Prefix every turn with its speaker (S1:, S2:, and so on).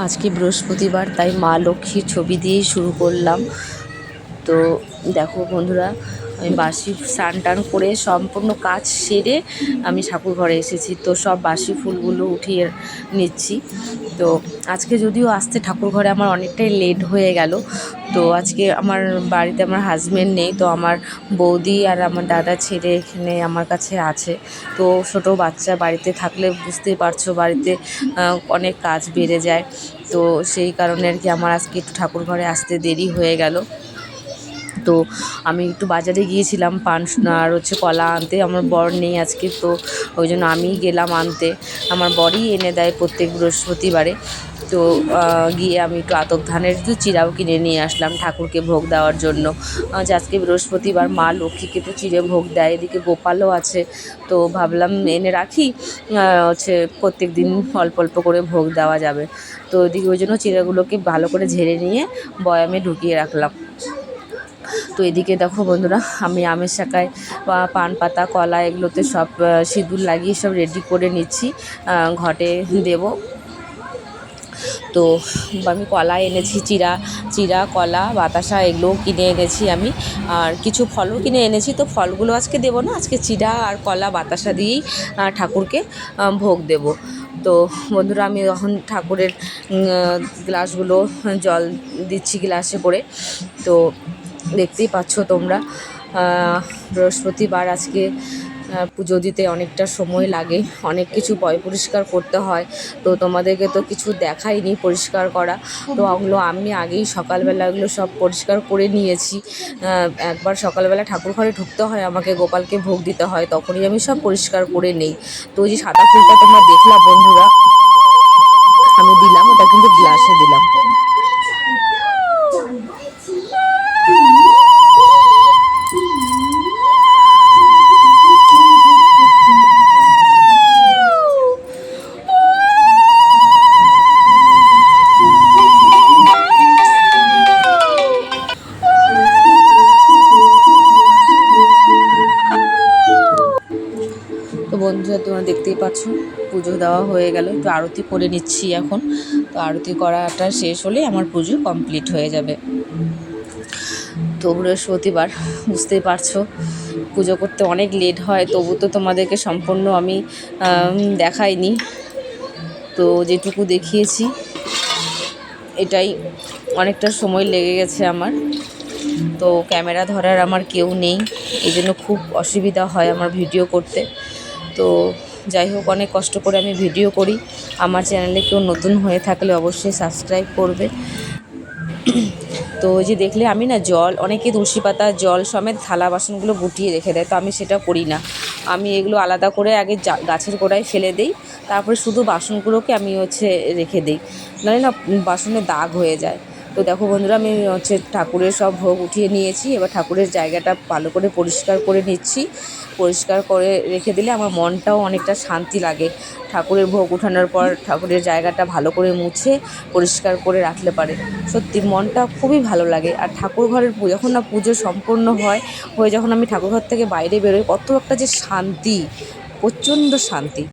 S1: আজকে বৃহস্পতিবার, তাই মা লক্ষ্মীর ছবি দিয়েই শুরু করলাম। তো দেখো বন্ধুরা, আমি বাসি স্নান টান করে সম্পূর্ণ কাজ সেরে আমি ঠাকুর ঘরে এসেছি। তো সব বাসি ফুলগুলো উঠিয়ে নিচ্ছি। তো আজকে যদিও আসতে ঠাকুর ঘরে আমার অনেকটাই লেট হয়ে গেল। তো আজকে আমার বাড়িতে আমার হাজব্যান্ড নেই, তো আমার বৌদি আর আমার দাদা ছেলে এখানে আমার কাছে আছে। তো ছোটো বাচ্চা বাড়িতে থাকলে বুঝতেই পারছো, বাড়িতে অনেক কাজ বেড়ে যায়। তো সেই কারণে আর কি আমার আজকে একটু ঠাকুর ঘরে আসতে দেরি হয়ে গেল। তো আমি একটু বাজারে গিয়েছিলাম পান আর কলা আনতে। আমার বর নেই আজকে, তো ওই জন্য আমিই গেলাম আনতে। আমার বরই এনে দেয় প্রত্যেক বৃহস্পতিবারে। তো গিয়ে আমি একটু আতপ ধানের একটু চিড়াও কিনে নিয়ে আসলাম ঠাকুরকে ভোগ দেওয়ার জন্য। যে আজকে বৃহস্পতিবার, মা লক্ষ্মীকে তো চিড়ে ভোগ দেয়, এদিকে গোপালও আছে। তো ভাবলাম এনে রাখি, প্রত্যেক দিন অল্প অল্প করে ভোগ দেওয়া যাবে। তো ওইদিকে ওই জন্য চিড়েগুলোকে ভালো করে ঝেড়ে নিয়ে বয়ামে ঢুকিয়ে রাখলাম। তো এদিকে দেখো বন্ধুরা, আমি আমের শাকায় পান পাতা কলা এগুলোতে সব সিঁদুর লাগিয়ে সব রেডি করে নিচ্ছি, ঘটে দেব। তো আমি কলা এনেছি, চিড়া কলা বাতাসা এগুলোও কিনে এনেছি আমি, আর কিছু ফলও কিনে এনেছি। তো ফলগুলো আজকে দেবো না, আজকে চিড়া আর কলা বাতাসা দিয়েই ঠাকুরকে ভোগ দেব। তো বন্ধুরা, আমি এখন ঠাকুরের গ্লাসগুলো জল দিচ্ছি গ্লাসে করে। তো দেখতেই পাচ্ছ তোমরা, বৃহস্পতিবার আজকে পুজো দিতে অনেকটা সময় লাগে, অনেক কিছু পরিষ্কার করতে হয়। তো তোমাদেরকে তো কিছু দেখাইনি পরিষ্কার করা। তো ওগুলো আমি আগেই সকালবেলা ওগুলো সব পরিষ্কার করে নিয়েছি। একবার সকালবেলা ঠাকুর ঘরে ঢুকতে হয় আমাকে, গোপালকে ভোগ দিতে হয়, তখনই আমি সব পরিষ্কার করে নেই। তো ওই যে সাদা ফুলটা তোমরা দেখলা বন্ধুরা, আমি দিলাম, ওটা কিন্তু গ্লাসে দিলাম। তো বন্ধুরা, তোমরা দেখতেই পাচ্ছ পুজো দেওয়া হয়ে গেল। একটু আরতি করে নিচ্ছি এখন। তো আরতি করাটা শেষ হলে আমার পুজো কমপ্লিট হয়ে যাবে। তো বৃহস্পতিবার, বুঝতেই পারছো পুজো করতে অনেক লেট হয়, তবু তো তোমাদেরকে সম্পূর্ণ আমি দেখাইনি। তো যেটুকু দেখিয়েছি এটাই অনেকটা সময় লেগে গেছে আমার। তো ক্যামেরা ধরার আমার কেউ নেই, এই জন্য খুব অসুবিধা হয় আমার ভিডিও করতে। তো যাই হোক, অনেক কষ্ট করে আমি ভিডিও করি। আমার চ্যানেলে কেউ নতুন হয়ে থাকলে অবশ্যই সাবস্ক্রাইব করবে। তো ওই যে দেখলে আমি না অনেকে তুলসী পাতা জল সমেত থালা বাসনগুলো গুটিয়ে রেখে দেয়, তো আমি সেটা করি না। আমি এগুলো আলাদা করে আগে গাছের গোড়ায় ফেলে দিই, তারপরে শুধু বাসনগুলোকে আমি রেখে দিই, নাহলে না বাসনে দাগ হয়ে যায়। তো দেখো বন্ধুরা, আমি ঠাকুরের সব ভোগ উঠিয়ে নিয়েছি। এবার ঠাকুরের জায়গাটা ভালো করে পরিষ্কার করে নিচ্ছি। পরিষ্কার করে রেখে দিলে আমার মনটাও অনেকটা শান্তি লাগে। ঠাকুরের ভোগ উঠানোর পর ঠাকুরের জায়গাটা ভালো করে মুছে পরিষ্কার করে রাখলে পারে সত্যি মনটা খুবই ভালো লাগে। আর ঠাকুর ঘরের যখন না পুজো সম্পন্ন হয়ে যখন আমি ঠাকুর ঘর থেকে বাইরে বেরোই, কত একটা যে শান্তি, প্রচণ্ড শান্তি।